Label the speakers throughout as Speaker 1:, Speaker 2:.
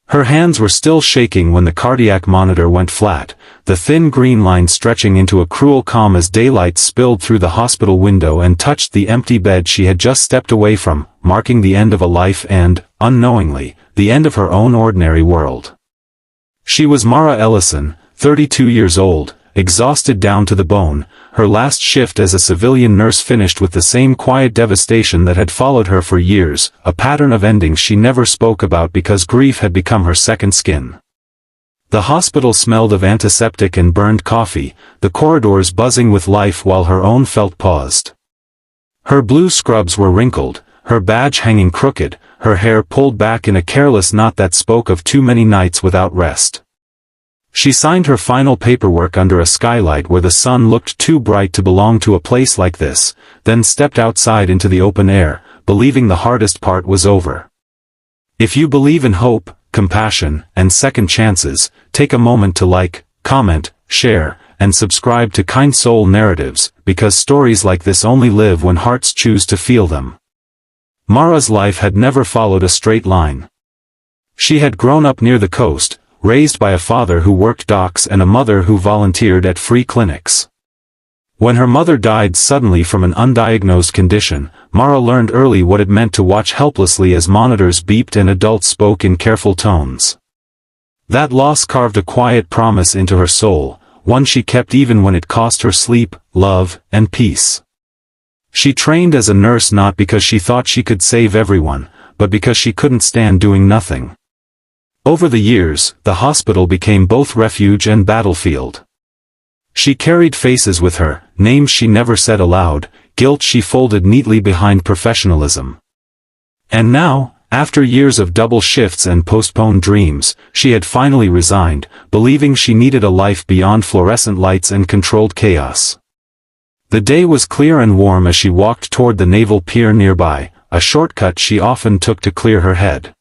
Speaker 1: Her hands were still shaking when the cardiac monitor went flat, the thin green line stretching into a cruel calm as daylight spilled through the hospital window and touched the empty bed she had just stepped away from, marking the end of a life and, unknowingly, the end of her own ordinary world. She was Mara Ellison, 32 years old, exhausted down to the bone, her last shift as a civilian nurse finished with the same quiet devastation that had followed her for years, a pattern of endings she never spoke about because grief had become her second skin. The hospital smelled of antiseptic and burned coffee, the corridors buzzing with life while her own felt paused. Her blue scrubs were wrinkled, her badge hanging crooked, her hair pulled back in a careless knot that spoke of too many nights without rest. She signed her final paperwork under a skylight where the sun looked too bright to belong to a place like this, then stepped outside into the open air, believing the hardest part was over. If you believe in hope, compassion, and second chances, take a moment to like, comment, share, and subscribe to Kind Soul Narratives, because stories like this only live when hearts choose to feel them. Mara's life had never followed a straight line. She had grown up near the coast, raised by a father who worked docks and a mother who volunteered at free clinics. When her mother died suddenly from an undiagnosed condition, Mara learned early what it meant to watch helplessly as monitors beeped and adults spoke in careful tones. That loss carved a quiet promise into her soul, one she kept even when it cost her sleep, love, and peace. She trained as a nurse not because she thought she could save everyone, but because she couldn't stand doing nothing. Over the years, the hospital became both refuge and battlefield. She carried faces with her, names she never said aloud, guilt she folded neatly behind professionalism. And now, after years of double shifts and postponed dreams, she had finally resigned, believing she needed a life beyond fluorescent lights and controlled chaos. The day was clear and warm as she walked toward the naval pier nearby, a shortcut she often took to clear her head.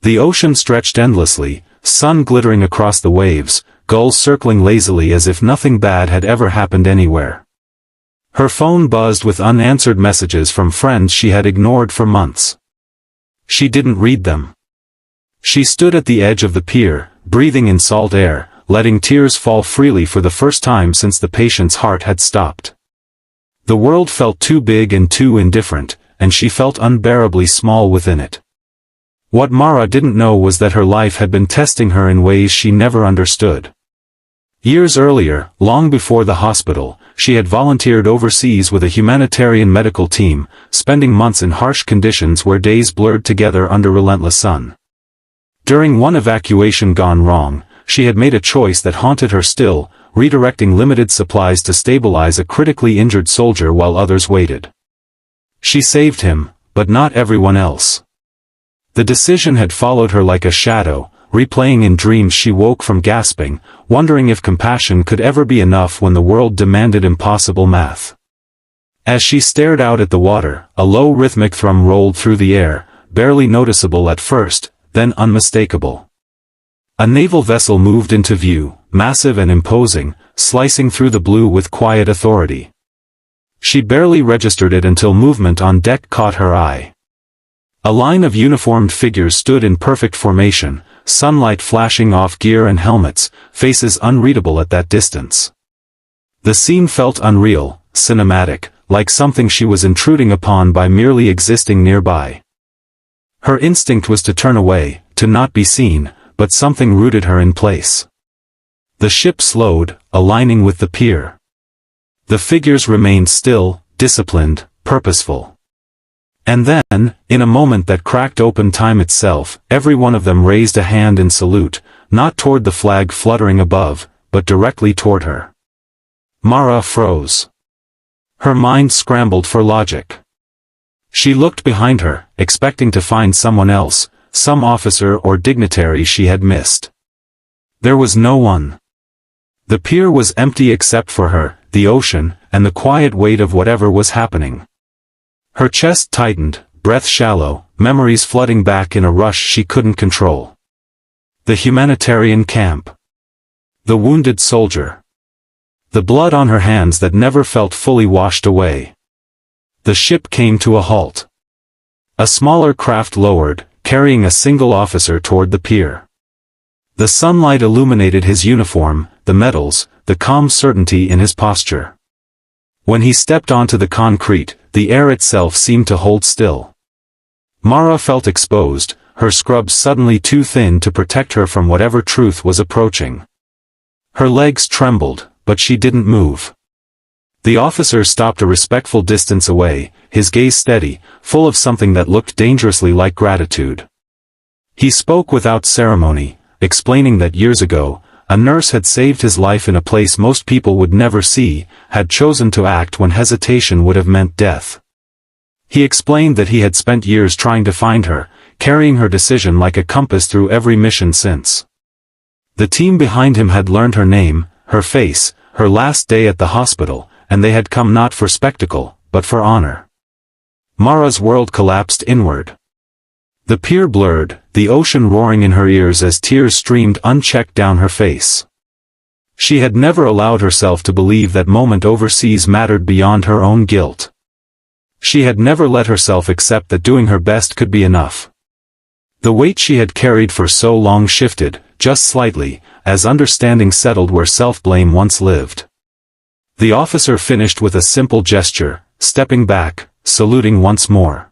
Speaker 1: The ocean stretched endlessly, sun glittering across the waves, gulls circling lazily as if nothing bad had ever happened anywhere. Her phone buzzed with unanswered messages from friends she had ignored for months. She didn't read them. She stood at the edge of the pier, breathing in salt air, letting tears fall freely for the first time since the patient's heart had stopped. The world felt too big and too indifferent, and she felt unbearably small within it. What Mara didn't know was that her life had been testing her in ways she never understood. Years earlier, long before the hospital, she had volunteered overseas with a humanitarian medical team, spending months in harsh conditions where days blurred together under relentless sun. During one evacuation gone wrong, she had made a choice that haunted her still, redirecting limited supplies to stabilize a critically injured soldier while others waited. She saved him, but not everyone else. The decision had followed her like a shadow, replaying in dreams she woke from gasping, wondering if compassion could ever be enough when the world demanded impossible math. As she stared out at the water, a low rhythmic thrum rolled through the air, barely noticeable at first, then unmistakable. A naval vessel moved into view, massive and imposing, slicing through the blue with quiet authority. She barely registered it until movement on deck caught her eye. A line of uniformed figures stood in perfect formation, sunlight flashing off gear and helmets, faces unreadable at that distance. The scene felt unreal, cinematic, like something she was intruding upon by merely existing nearby. Her instinct was to turn away, to not be seen, but something rooted her in place. The ship slowed, aligning with the pier. The figures remained still, disciplined, purposeful. And then, in a moment that cracked open time itself, every one of them raised a hand in salute, not toward the flag fluttering above, but directly toward her. Mara froze. Her mind scrambled for logic. She looked behind her, expecting to find someone else, some officer or dignitary she had missed. There was no one. The pier was empty except for her, the ocean, and the quiet weight of whatever was happening. Her chest tightened, breath shallow, memories flooding back in a rush she couldn't control. The humanitarian camp. The wounded soldier. The blood on her hands that never felt fully washed away. The ship came to a halt. A smaller craft lowered, carrying a single officer toward the pier. The sunlight illuminated his uniform, the medals, the calm certainty in his posture. When he stepped onto the concrete, the air itself seemed to hold still. Mara felt exposed, her scrubs suddenly too thin to protect her from whatever truth was approaching. Her legs trembled, but she didn't move. The officer stopped a respectful distance away, his gaze steady, full of something that looked dangerously like gratitude. He spoke without ceremony, explaining that years ago, a nurse had saved his life in a place most people would never see, had chosen to act when hesitation would have meant death. He explained that he had spent years trying to find her, carrying her decision like a compass through every mission since. The team behind him had learned her name, her face, her last day at the hospital, and they had come not for spectacle, but for honor. Mara's world collapsed inward. The pier blurred, the ocean roaring in her ears as tears streamed unchecked down her face. She had never allowed herself to believe that moment overseas mattered beyond her own guilt. She had never let herself accept that doing her best could be enough. The weight she had carried for so long shifted, just slightly, as understanding settled where self-blame once lived. The officer finished with a simple gesture, stepping back, saluting once more.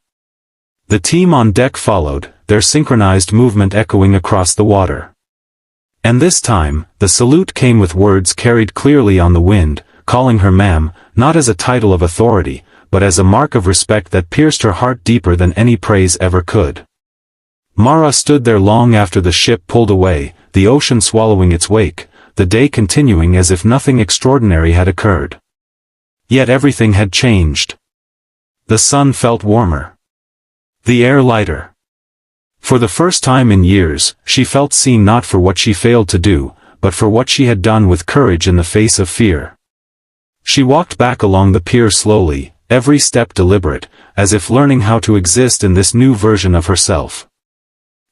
Speaker 1: The team on deck followed, their synchronized movement echoing across the water. And this time, the salute came with words carried clearly on the wind, calling her ma'am, not as a title of authority, but as a mark of respect that pierced her heart deeper than any praise ever could. Mara stood there long after the ship pulled away, the ocean swallowing its wake, the day continuing as if nothing extraordinary had occurred. Yet everything had changed. The sun felt warmer. The air lighter. For the first time in years, she felt seen not for what she failed to do, but for what she had done with courage in the face of fear. She walked back along the pier slowly, every step deliberate, as if learning how to exist in this new version of herself.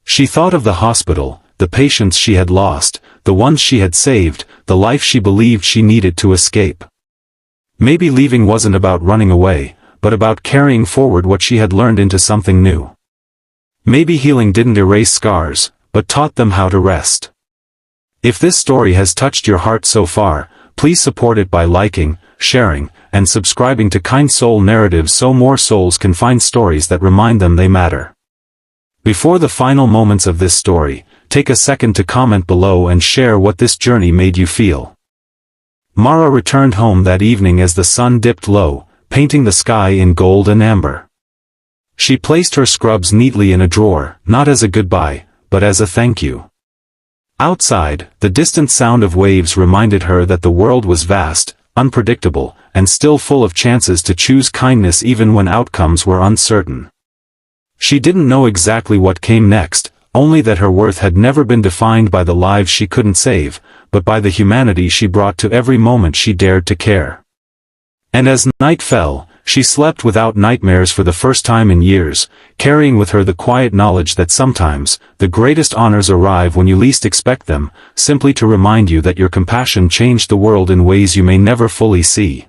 Speaker 1: She thought of the hospital, the patients she had lost, the ones she had saved, the life she believed she needed to escape. Maybe leaving wasn't about running away, but about carrying forward what she had learned into something new. Maybe healing didn't erase scars, but taught them how to rest. If this story has touched your heart so far, please support it by liking, sharing, and subscribing to Kind Soul Narratives so more souls can find stories that remind them they matter. Before the final moments of this story, take a second to comment below and share what this journey made you feel. Mara returned home that evening as the sun dipped low, painting the sky in gold and amber. She placed her scrubs neatly in a drawer, not as a goodbye, but as a thank you. Outside, the distant sound of waves reminded her that the world was vast, unpredictable, and still full of chances to choose kindness even when outcomes were uncertain. She didn't know exactly what came next, only that her worth had never been defined by the lives she couldn't save, but by the humanity she brought to every moment she dared to care. And as night fell, she slept without nightmares for the first time in years, carrying with her the quiet knowledge that sometimes, the greatest honors arrive when you least expect them, simply to remind you that your compassion changed the world in ways you may never fully see.